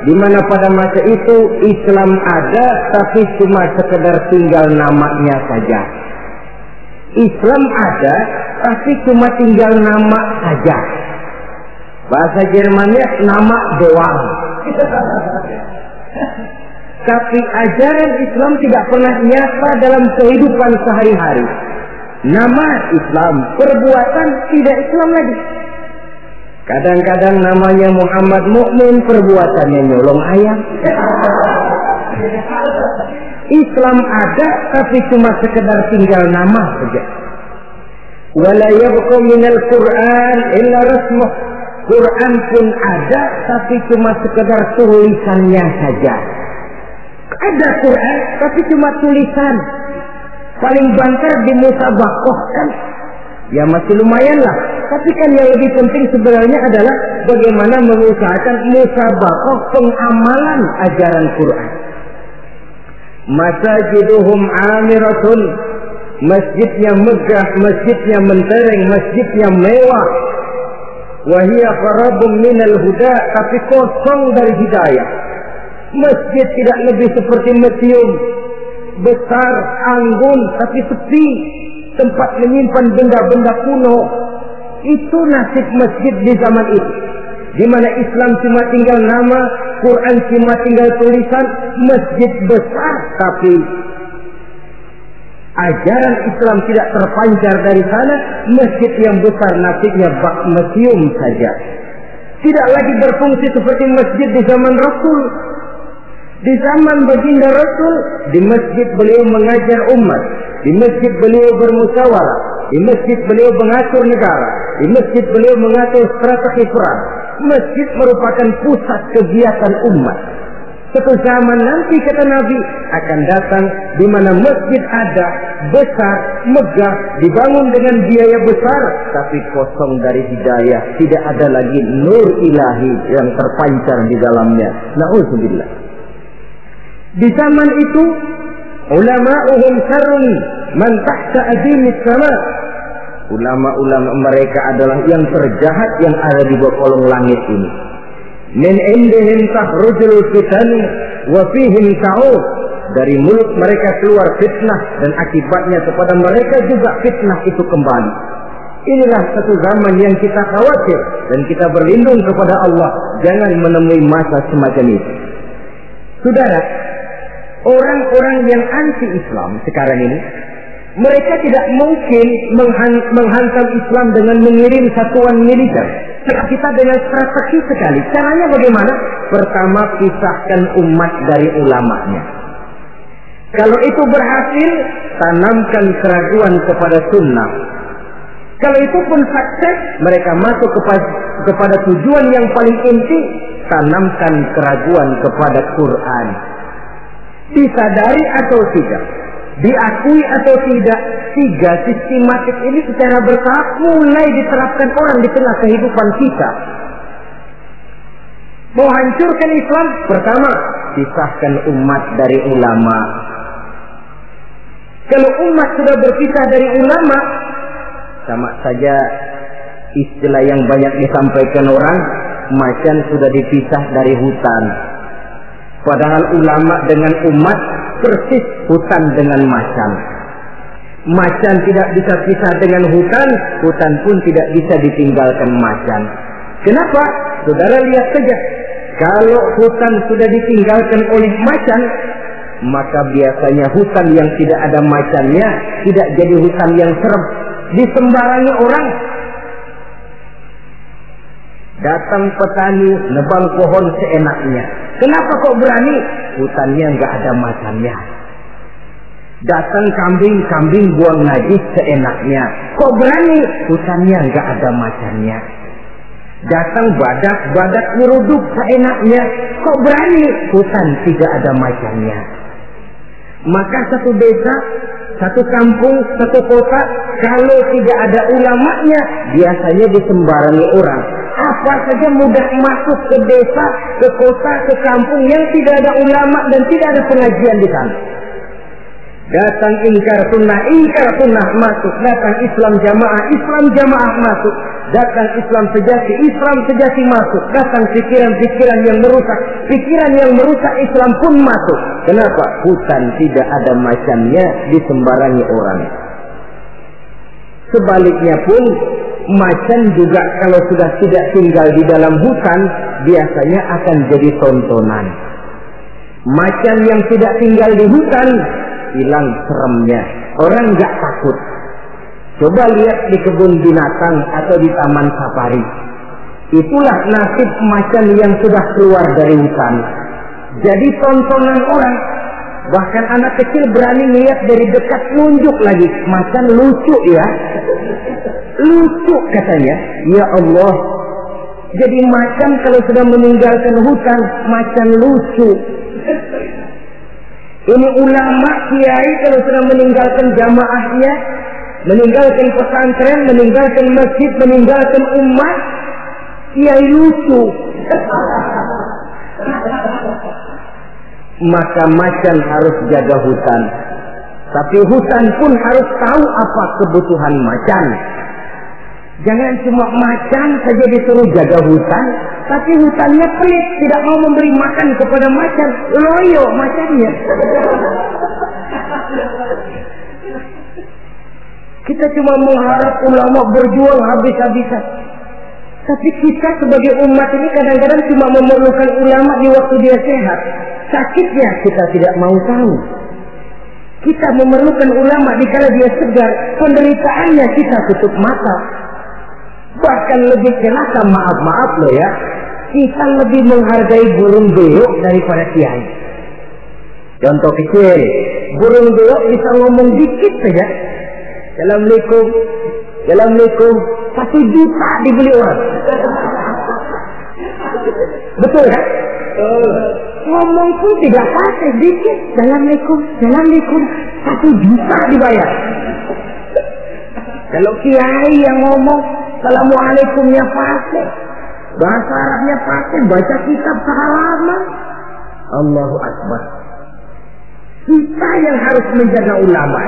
di mana pada masa itu Islam ada, tapi cuma sekedar tinggal namanya saja. Islam ada, tapi cuma tinggal nama saja. Bahasa Jermannya nama doang. Tapi ajaran Islam tidak pernah nyata dalam kehidupan sehari-hari. Nama Islam, perbuatan tidak Islam lagi. Kadang-kadang namanya Muhammad Mukmin, perbuatannya nyolong ayam. Islam ada, tapi cuma sekedar tinggal nama saja. Wala yabqa minal Qur'an illa rasmuh. Quran pun ada, tapi cuma sekedar tulisannya saja. Ada Quran, tapi cuma tulisan. Paling banter di musabakoh kan? Ya masih lumayan lah. Tapi kan yang lebih penting sebenarnya adalah bagaimana mengusahakan musabakoh pengamalan ajaran Quran. Masajiduhum 'amiratun. Masjidnya megah, masjidnya mentereng, masjidnya mewah. Wahia kharabun minal huda, tapi kosong dari hidayah. Masjid tidak lebih seperti museum, besar, anggun, tapi sepi, tempat menyimpan benda-benda kuno. Itu nasib masjid di zaman itu, di mana Islam cuma tinggal nama, Quran cuma tinggal tulisan. Masjid besar, tapi ajaran Islam tidak terpancar dari sana. Masjid yang besar nasibnya bak museum saja. Tidak lagi berfungsi seperti masjid di zaman Rasul. Di zaman baginda Rasul, di masjid beliau mengajar umat, di masjid beliau bermusyawarah, Di masjid beliau mengatur negara. Di masjid beliau mengatur strategi perang. Masjid merupakan pusat kegiatan umat. Suatu zaman nanti kata Nabi akan datang di mana masjid ada, besar, megah, dibangun dengan biaya besar, tapi kosong dari hidayah, tidak ada lagi nur ilahi yang terpancar di dalamnya. Na'udzubillah. Di zaman itu ulama'uhum syarrun man tahta adimis sama. Ulama-ulama mereka adalah yang terjahat yang ada di bawah kolong langit ini. Min indihim takhrujul fitani wa fihim ta'ud. Dari mulut mereka keluar fitnah dan akibatnya kepada mereka juga fitnah itu kembali. Inilah satu zaman yang kita khawatir dan kita berlindung kepada Allah jangan menemui masa semacam itu. Saudara, orang-orang yang anti-Islam sekarang ini, mereka tidak mungkin menghantam Islam dengan mengirim satuan militer. Kita dengan strategi sekali. Caranya bagaimana? Pertama, pisahkan umat dari ulamanya. Kalau itu berhasil, tanamkan keraguan kepada sunnah. Kalau itu pun sukses, mereka masuk kepada tujuan yang paling inti, tanamkan keraguan kepada Quran. Disadari atau tidak, diakui atau tidak, tiga sistematik ini secara bertahap mulai diterapkan orang di tengah kehidupan kita. Mau hancurkan Islam, pertama, pisahkan umat dari ulama. Kalau umat sudah berpisah dari ulama, sama saja istilah yang banyak disampaikan orang, macan sudah dipisah dari hutan. Padahal ulama dengan umat persis hutan dengan macan. Macan tidak bisa pisah dengan hutan, hutan pun tidak bisa ditinggalkan macan. Kenapa? Saudara lihat saja, kalau hutan sudah ditinggalkan oleh macan, maka biasanya hutan yang tidak ada macannya tidak jadi hutan yang serem, disembarangi orang. Datang petani nebang pohon seenaknya. Kenapa kok berani? Hutannya nggak ada macannya. Datang kambing buang najis seenaknya. Kok berani? Hutannya nggak ada macannya. Datang badak nyeruduk seenaknya. Kok berani? Hutan tidak ada macannya. Maka satu desa, satu kampung, satu kota, kalau tidak ada ulamanya, biasanya disembarangi orang. Apa saja mudah masuk ke desa, ke kota, ke kampung yang tidak ada ulama dan tidak ada pengajian di sana. Datang ingkar sunnah masuk. Datang Islam jamaah masuk. Datang Islam sejati masuk. Datang pikiran yang merusak Islam pun masuk. Kenapa? Hutan tidak ada macannya, disembarangi orang. Sebaliknya pun, macan juga kalau sudah tidak tinggal di dalam hutan, biasanya akan jadi tontonan. Macan yang tidak tinggal di hutan, hilang seremnya. Orang nggak takut. Coba lihat di kebun binatang atau di taman safari. Itulah nasib macan yang sudah keluar dari hutan. Jadi tontonan orang. Bahkan anak kecil berani melihat dari dekat, nunjuk lagi. Macan lucu ya. Lucu katanya. Ya Allah. Jadi macan kalau sudah meninggalkan hutan, macan lucu. Ini ulama kiai kalau sudah meninggalkan jamaahnya, meninggalkan pesantren, meninggalkan masjid, meninggalkan umat, kiai lucu. Maka macan harus jaga hutan. Tapi hutan pun harus tahu apa kebutuhan macan. Jangan cuma macan saja disuruh jaga hutan, tapi hutannya pelit, tidak mau memberi makan kepada macan, loyo macannya. Kita cuma mengharap ulama berjuang habis-habisan. Tapi kita sebagai umat ini kadang-kadang cuma memerlukan ulama di waktu dia sehat. Sakitnya kita tidak mau tahu. Kita memerlukan ulama dikala dia segar, penderitaannya kita tutup mata. Bahkan lebih celaka, maaf loh ya, kita lebih menghargai burung beo daripada kiai. Contoh kecil, burung beo bisa ngomong dikit saja, Assalamualaikum. Assalamualaikum. 1 juta dibeli orang. Betul kan? Ngomong pun tidak fasih, dikit. Assalamualaikum. Assalamualaikum. 1 juta dibayar. Kalau kiai yang ngomong Assalamualaikumnya fasih, bahasa Arabnya fasih, baca kitab sehalaman. Allahu Akbar. Kita yang harus menjaga ulama.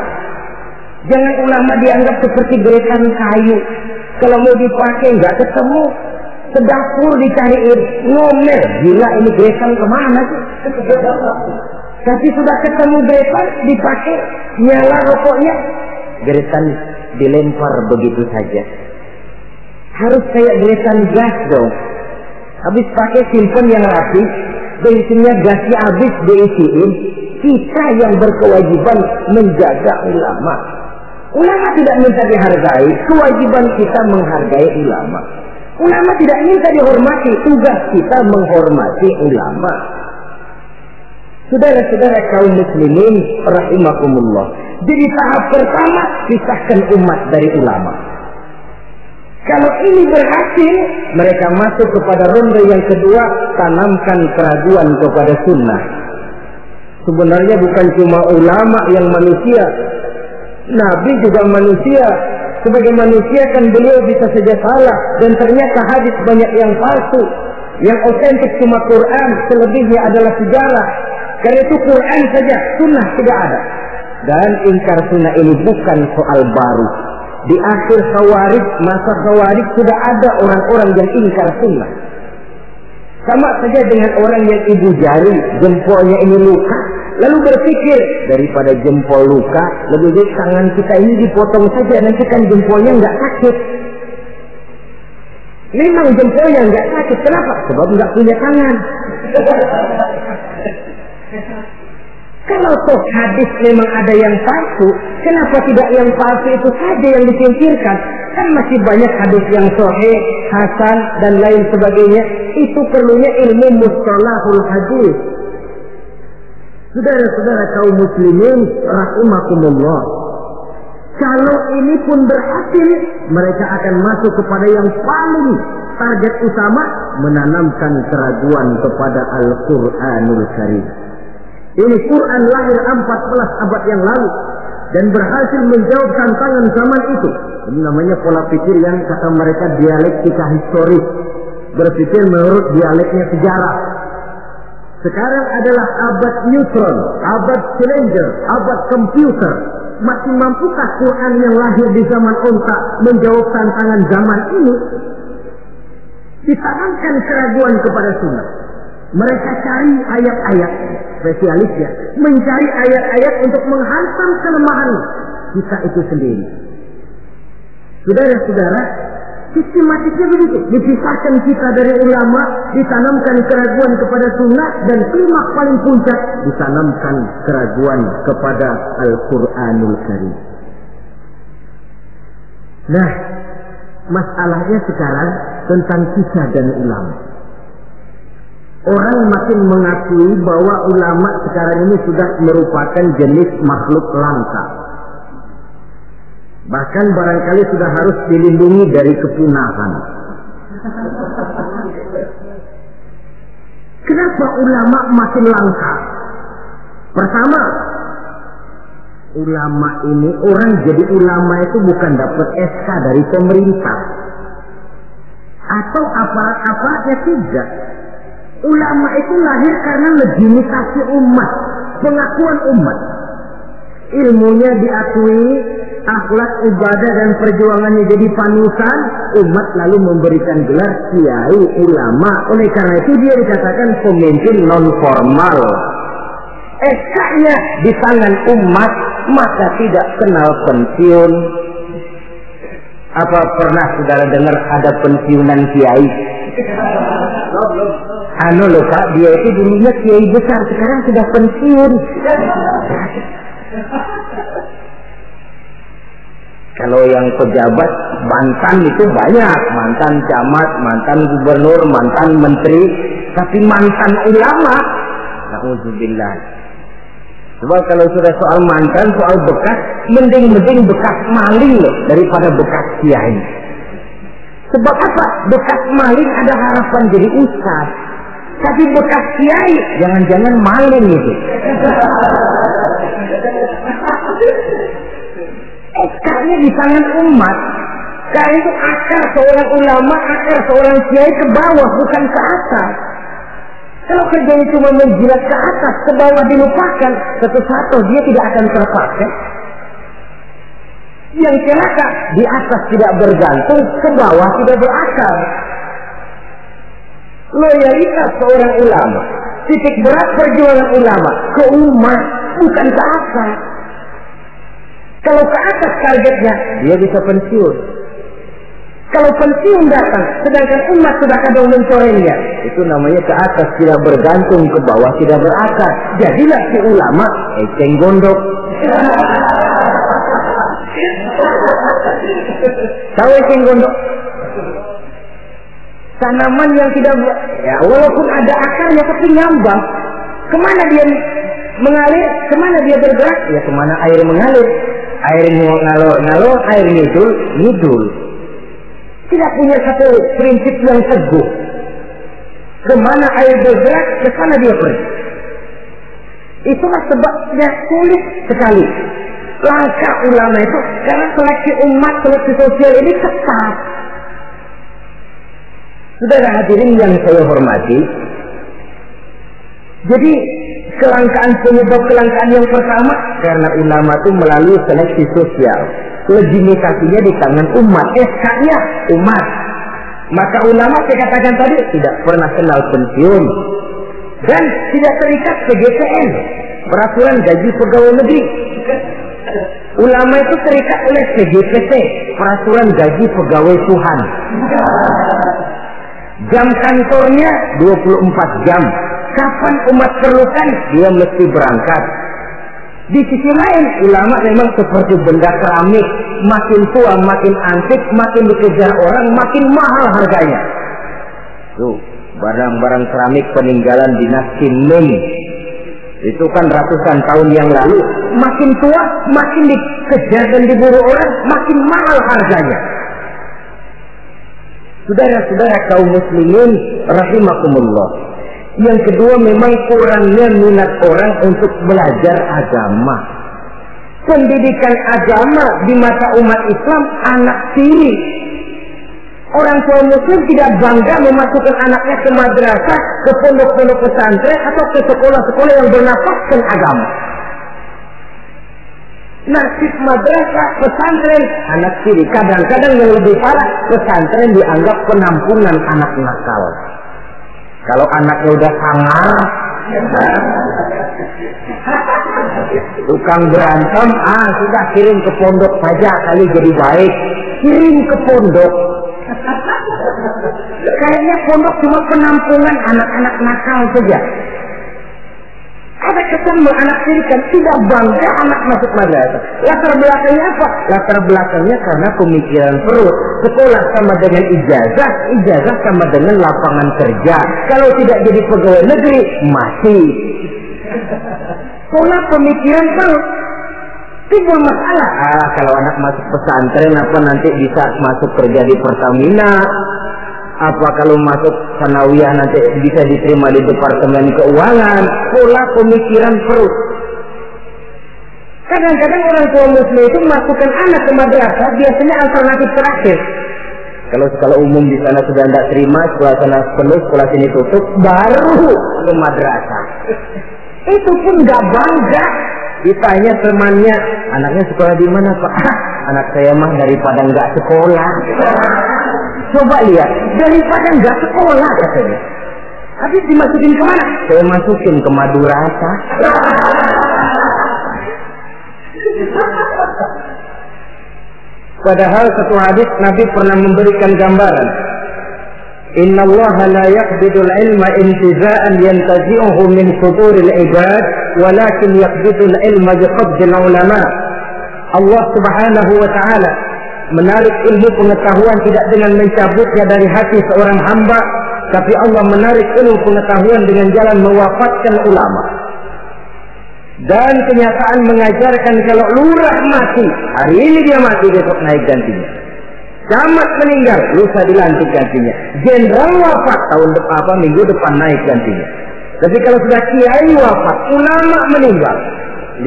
Jangan ulama dianggap seperti gerakan kayu. Kalau mau dipakai nggak ketemu, sedapur dicariin, ngomel. Gila ini gerakan kemana sih? Tapi sudah ketemu gerakan, dipakai, nyala rokoknya, gerakan dilempar begitu saja. Harus kayak gerakan gas dong. Habis pakai simpen yang rapi, bensinnya gasnya habis diisiin. Kita yang berkewajiban menjaga ulama. Ulama tidak minta dihargai, kewajiban kita menghargai ulama. Ulama tidak minta dihormati, tugas kita menghormati ulama. Saudara-saudara kaum muslimin rahimakumullah. Jadi tahap pertama, pisahkan umat dari ulama. Kalau ini berhasil, mereka masuk kepada ronde yang kedua, tanamkan keraguan kepada sunnah. Sebenarnya bukan cuma ulama yang manusia, Nabi juga manusia. Sebagai manusia kan beliau bisa saja salah, dan ternyata hadis banyak yang palsu. Yang otentik cuma Quran, selebihnya adalah sejarah. Karena itu Quran saja, sunnah tidak ada. Dan ingkar sunnah ini bukan soal baru. Di akhir Khawarij, masa Khawarij sudah ada orang-orang yang ingkar sunnah. Sama saja dengan orang yang ibu jari, jempolnya ini luka, lalu berpikir daripada jempol luka, lebih baik tangan kita ini dipotong saja, nanti kan jempolnya nggak sakit. Memang jempolnya nggak sakit, kenapa? Sebab nggak punya tangan. Kalau toh hadis memang ada yang palsu, kenapa tidak yang palsu itu saja yang disingkirkan? Kan masih banyak hadis yang sahih, hasan, dan lain sebagainya. Itu perlunya ilmu mustalahul hadis. Saudara-saudara kaum muslimin rahimakumullah. Kalau ini pun berhasil, mereka akan masuk kepada yang paling target utama, menanamkan keraguan kepada Al-Quranul Karim. Ini Quran lahir 14 abad yang lalu dan berhasil menjawab tantangan zaman itu. Ini namanya pola pikir yang kata mereka dialektika historis, berpikir menurut dialeknya sejarah. Sekarang adalah abad neutron, abad Challenger, abad komputer. Masih mampukah Quran yang lahir di zaman onta menjawab tantangan zaman ini? Ditanamkan keraguan kepada sunnah. Mereka cari ayat-ayat, spesialisnya mencari ayat-ayat untuk menghantam kelemahan kita itu sendiri. Saudara-saudara, sistematiknya begitu. Dipisahkan kita dari ulama, ditanamkan keraguan kepada sunnah, dan klimaks paling puncak ditanamkan keraguan kepada Al-Quranul Karim. Nah, masalahnya sekarang tentang kita dan ulama. Orang makin mengakui bahwa ulama sekarang ini sudah merupakan jenis makhluk langka. Bahkan barangkali sudah harus dilindungi dari kepunahan. Kenapa ulama makin langka? Pertama, ulama ini, orang jadi ulama itu bukan dapat SK dari pemerintah atau aparat-aparatnya, tidak. Ulama itu lahir karena legitimasi umat, pengakuan umat. Ilmunya diakui, akhlak, ibadah, dan perjuangannya jadi panutan, umat lalu memberikan gelar kiai ulama. Oleh karena itu dia dikatakan pemimpin non formal. SK-nya di tangan umat, maka tidak kenal pensiun. Apa pernah saudara dengar ada pensiunan kiai? Anu loh Pak, dia itu dulunya kiai besar, sekarang sudah pensiun. Kalau yang pejabat mantan itu banyak, mantan camat, mantan gubernur, mantan menteri, tapi mantan ulama, na'udzubillah. Sebab kalau sudah soal mantan, soal bekas, mending bekas maling loh daripada bekas kiai. Sebab apa? Bekas maling ada harapan jadi ustaz. Tapi bekas kiai, jangan-jangan maling itu. SK-nya di tangan umat. Karena itu akar seorang ulama, akar seorang kiai ke bawah, bukan ke atas. Kalau kerjanya cuma menjilat ke atas, ke bawah dilupakan, satu-satu dia tidak akan terpakai. Yang celaka, di atas tidak bergantung, ke bawah tidak berakar. Loyalitas seorang ulama, titik berat perjuangan ulama, ke umat, bukan ke atas. Kalau ke atas targetnya, dia bisa pensiun. Kalau pensiun datang, sedangkan umat sudah kadang mencorengnya, itu namanya ke atas tidak bergantung, ke bawah tidak berakar. Jadilah si ulama eceng gondok. Tahu eceng gondok? Tanaman yang tidak, ya walaupun ada akarnya tapi ngambang. Kemana dia mengalir? Kemana dia bergerak? Ya kemana air mengalir. Air ngalor, air ngidul. Tidak punya satu prinsip yang teguh. Kemana air bergerak, ke sana dia pergi. Itulah sebabnya sulit sekali langkah ulama itu, karena seleksi umat, seleksi sosial ini ketat. Saudara hadirin yang saya hormati, jadi penyebab kelangkaan yang pertama karena ulama itu melalui seleksi sosial. Legitimasinya di tangan umat, SK-nya umat. Maka ulama saya katakan tadi tidak pernah kenal pensiun dan tidak terikat PGPN, peraturan gaji pegawai negeri. Ulama itu terikat oleh PGPT, peraturan gaji pegawai Tuhan. Jam kantornya 24 jam. Kapan umat perlukan, dia mesti berangkat. Di sisi lain, ulama memang seperti benda keramik. Makin tua, makin antik, makin dikejar orang, makin mahal harganya. Tuh, barang-barang keramik peninggalan dinasti Ming. Itu kan ratusan tahun yang lalu. Makin tua, makin dikejar dan diburu orang, makin mahal harganya. Saudara-saudara kaum muslimin rahimakumullah. Yang kedua memang kurangnya minat orang untuk belajar agama. Pendidikan agama di mata umat Islam anak tiri. Orang tua muslim tidak bangga memasukkan anaknya ke madrasah, ke pondok-pondok pesantren atau ke sekolah-sekolah yang bernafaskan agama. Nasib madrasah, pesantren, anak tiri. Kadang-kadang yang lebih parah, pesantren dianggap penampungan anak nakal. Kalau anaknya udah sangar, tukang berantem, sudah kirim ke pondok saja kali jadi baik. Kirim ke pondok. Kayaknya pondok cuma penampungan anak-anak nakal saja. Ada kesan menganaktirikan, tidak bangga anak masuk madrasah. Latar belakangnya apa? Latar belakangnya karena pemikiran perut. Sekolah sama dengan ijazah, ijazah sama dengan lapangan kerja. Kalau tidak jadi pegawai negeri, mati. Pola pemikiran perut. Timbul masalah. Kalau anak masuk pesantren, apa nanti bisa masuk kerja di Pertamina? Apa kalau masuk sanawiyah nanti bisa diterima di Departemen Keuangan? Pola pemikiran perut. Kadang-kadang orang tua muslim itu masukkan anak ke madrasah biasanya alternatif terakhir. Kalau sekolah umum di sana sudah tidak terima, sekolah sana penuh, sekolah sini tutup, baru ke madrasah. Itu pun nggak bangga. Ditanya temannya, anaknya sekolah di mana Pak? Anak saya mah daripada nggak sekolah. Coba lihat, daripada nggak sekolah katanya. Habis dimasukin kemana? Saya masukin ke madrasah. Padahal satu hadis Nabi pernah memberikan gambaran. Inna Allah la yaqbidul ilma intiza'an yantazi'uhu min suduril ibad, walakin yaqbidul ilma biqabdil ulama. Allah Subhanahu wa ta'ala menarik ilmu pengetahuan tidak dengan mencabutnya dari hati seorang hamba, tapi Allah menarik ilmu pengetahuan dengan jalan mewafatkan ulama. Dan kenyataan mengajarkan kalau lurah mati, hari ini dia mati, besok naik gantinya. Camat meninggal, lusa dilantik gantinya. Jenderal wafat, tahun depan minggu depan naik gantinya. Tapi kalau sudah kiai wafat, ulama meninggal,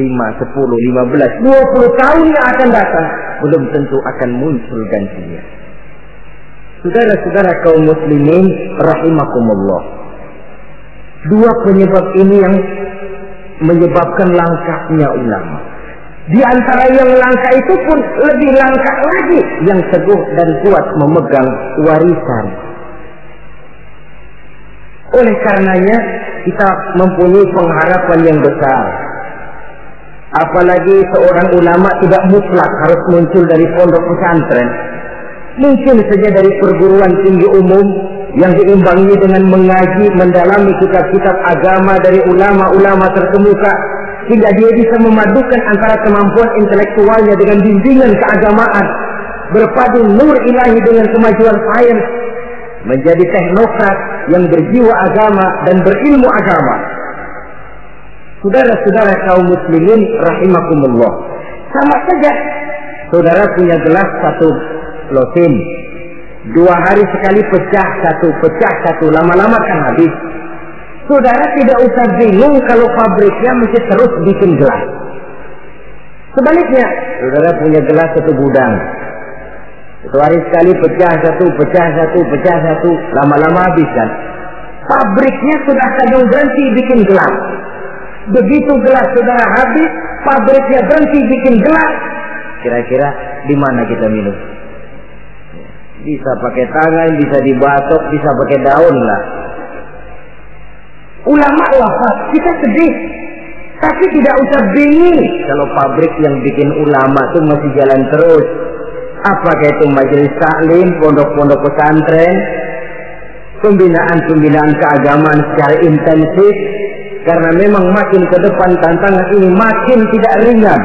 5, 10, 15, 20 tahun yang akan datang, belum tentu akan muncul gantinya. Saudara-saudara kaum muslimin rahimakumullah, dua penyebab ini yang menyebabkan langkahnya ulama. Di antara yang langka itu pun lebih langka lagi yang teguh dan kuat memegang warisan. Oleh karenanya kita mempunyai pengharapan yang besar. Apalagi seorang ulama tidak mutlak harus muncul dari pondok pesantren. Mungkin saja dari perguruan tinggi umum yang diimbangi dengan mengaji, mendalami kitab-kitab agama dari ulama-ulama terkemuka, sehingga dia bisa memadukan antara kemampuan intelektualnya dengan bimbingan keagamaan, berpadu nur ilahi dengan kemajuan sains, menjadi teknokrat yang berjiwa agama dan berilmu agama. Saudara-saudara kaum muslimin rahimakumullah, sama saja saudara punya gelas satu lotin, 2 hari sekali pecah satu, lama-lama kan habis. Saudara tidak usah bingung kalau pabriknya mesti terus bikin gelas. Sebaliknya, saudara punya gelas satu gudang, 1 hari sekali pecah satu, lama-lama habis kan. Pabriknya sudah kadang berhenti bikin gelas. Begitu gelas saudara habis, pabriknya berhenti bikin gelas. Kira-kira di mana kita minum? Bisa pakai tangan, bisa dibatok, bisa pakai daun lah. Ulama wafat, kita sedih, tapi tidak usah bingung kalau pabrik yang bikin ulama itu masih jalan terus. Apakah itu majelis taklim, pondok-pondok pesantren, pembinaan keagamaan secara intensif, karena memang makin ke depan tantangan ini makin tidak ringan.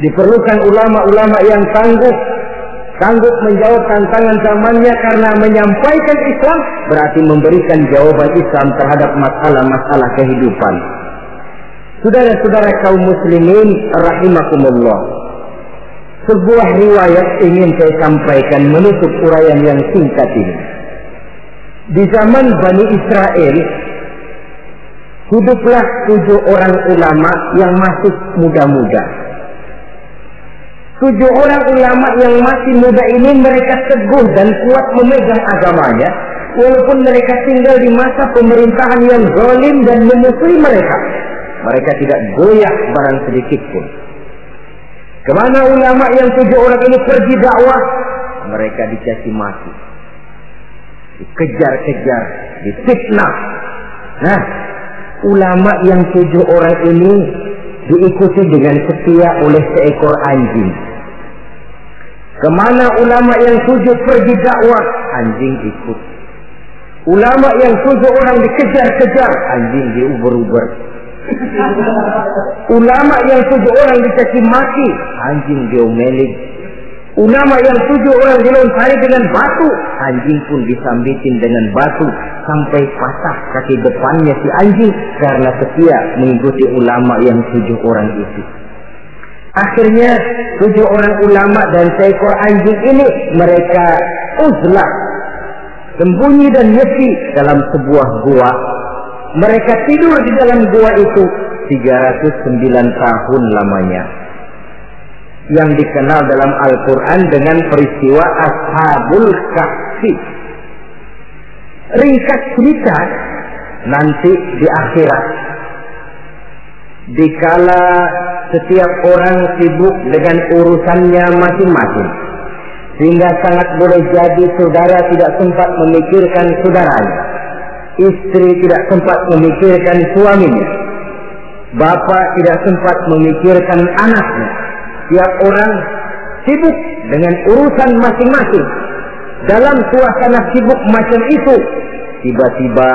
Diperlukan ulama-ulama yang sanggup menjawab tantangan zamannya, karena menyampaikan Islam berarti memberikan jawaban Islam terhadap masalah-masalah kehidupan. Saudara-saudara kaum muslimin rahimakumullah, sebuah riwayat ingin saya sampaikan menutup uraian yang singkat ini. Di zaman Bani Israel hiduplah 7 orang ulama yang masih muda-muda. 7 orang ulama yang masih muda ini mereka teguh dan kuat memegang agamanya, walaupun mereka tinggal di masa pemerintahan yang zalim dan memusuhi mereka. Mereka tidak goyah barang sedikit pun. Kemana ulama yang 7 orang ini pergi dakwah, mereka dicaci maki, dikejar-kejar, difitnah. Nah, ulama yang 7 orang ini diikuti dengan setia oleh seekor anjing. Kemana ulama yang 7 pergi dakwah, anjing ikut. Ulama yang 7 orang dikejar-kejar, anjing diuber-uber. Ulama yang 7 orang dicaci maki, anjing diomelin. Ulama yang 7 orang dilontari dengan batu, anjing pun disambitin dengan batu sampai patah kaki depannya si anjing karena setia mengikuti ulama yang 7 orang itu. Akhirnya 7 orang ulama dan seekor anjing ini mereka uzlah, sembunyi dan nyepi dalam sebuah gua. Mereka tidur di dalam gua itu 309 tahun lamanya, yang dikenal dalam Al-Quran dengan peristiwa Ashabul Kahfi. Ringkas cerita, nanti di akhirat, dikala setiap orang sibuk dengan urusannya masing-masing, sehingga sangat boleh jadi saudara tidak sempat memikirkan saudaranya, istri tidak sempat memikirkan suaminya, bapak tidak sempat memikirkan anaknya. Tiap orang sibuk dengan urusan masing-masing. Dalam suasana sibuk macam itu, tiba-tiba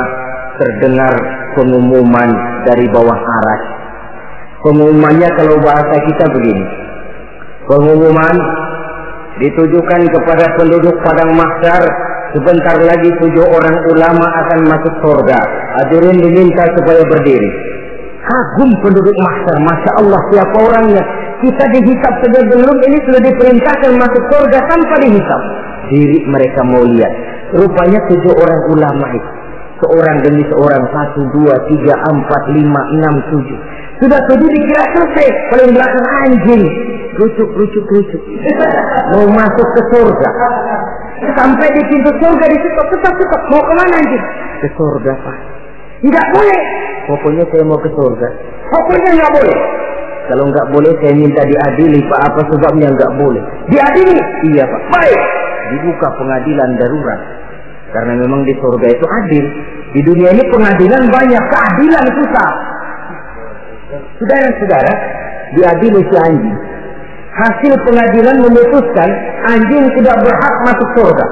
terdengar pengumuman dari bawah aras. Pengumumannya kalau bahasa kita begini. Pengumuman ditujukan kepada penduduk padang mahsyar, sebentar lagi 7 orang ulama akan masuk surga. Hadirin diminta supaya berdiri. Kagum penduduk mahsyar, Masya Allah siapa orangnya. Kita dihisab saja belum, ini sudah diperintahkan masuk surga tanpa dihisab. Diri mereka mau lihat. Rupanya 7 orang ulama itu. Seorang demi seorang, 1, 2, 3, 4, 5, 6, 7. Sudah 7 dikira selesai. Paling belakang anjing. Rucuk. Mau masuk ke surga. Sampai di pintu surga ditutup. Tetap. Mau kemana anjing? Ke surga, Pak. Tidak boleh. Pokoknya saya mau ke surga. Pokoknya nggak boleh. Kalau nggak boleh saya minta diadili, Pak. Apa sebabnya nggak boleh? Diadili? Iya, Pak. Baik. Dibuka pengadilan darurat. Karena memang di surga itu adil. Di dunia ini pengadilan banyak, keadilan susah. Saudara-saudara, diadili si anjing. Hasil pengadilan memutuskan anjing tidak berhak masuk surga.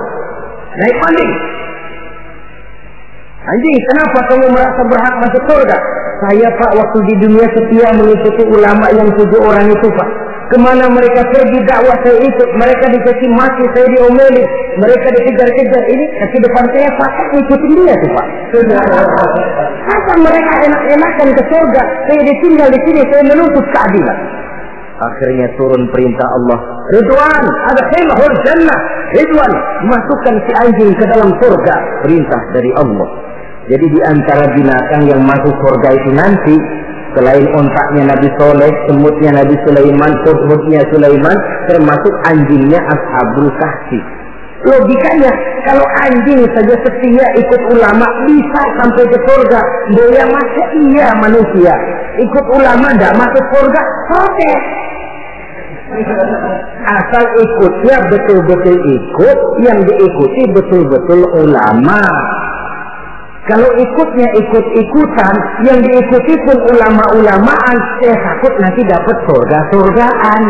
Naik banding. Anjing, kenapa kamu merasa berhak masuk surga? Saya, Pak, waktu di dunia setia mengikuti ulama yang 7 orang itu, Pak. Kemana mereka pergi dakwah saya ikut. Mereka dicaci maki, saya diomeli. Mereka dikejar-kejar. Ini kaki depan saya pakai ngikutin dia tuh, Pak. Masa mereka enak-enakan ke surga, saya ditinggal di sini, saya menuntut keadilan. Akhirnya turun perintah Allah. Ridwan, adkhilhul jannah. Ridwan, masukkan si anjing ke dalam surga. Perintah dari Allah. Jadi di antara binatang yang masuk surga itu nanti, selain ontaknya Nabi Soleh, semutnya Nabi Sulaiman, hudhudnya Sulaiman, termasuk anjingnya Ashabul Kahfi. Logikanya, kalau anjing saja setia ikut ulama bisa sampai ke surga. Boya masa iya manusia ikut ulama tidak masuk surga? Oke. Asal ikutnya betul-betul ikut, yang diikuti betul-betul ulama. Kalau ikutnya ikut-ikutan, yang diikuti pun ulama-ulamaan, saya takut nanti dapat surga-surgaan.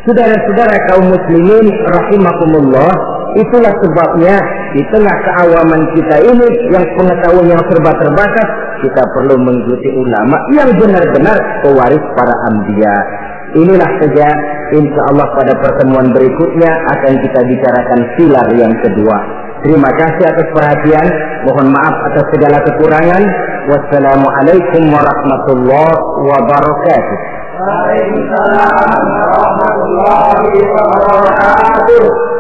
Saudara-saudara kaum muslimin rahimakumullah, itulah sebabnya di tengah keawaman kita ini yang pengetahuan yang serba terbatas, kita perlu mengikuti ulama yang benar-benar pewaris para anbiya. Inilah saja, insya Allah pada pertemuan berikutnya akan kita bicarakan pilar yang kedua. Terima kasih atas perhatian, mohon maaf atas segala kekurangan. Wassalamualaikum warahmatullahi wabarakatuh. Waalaikumsalam warahmatullahi wabarakatuh.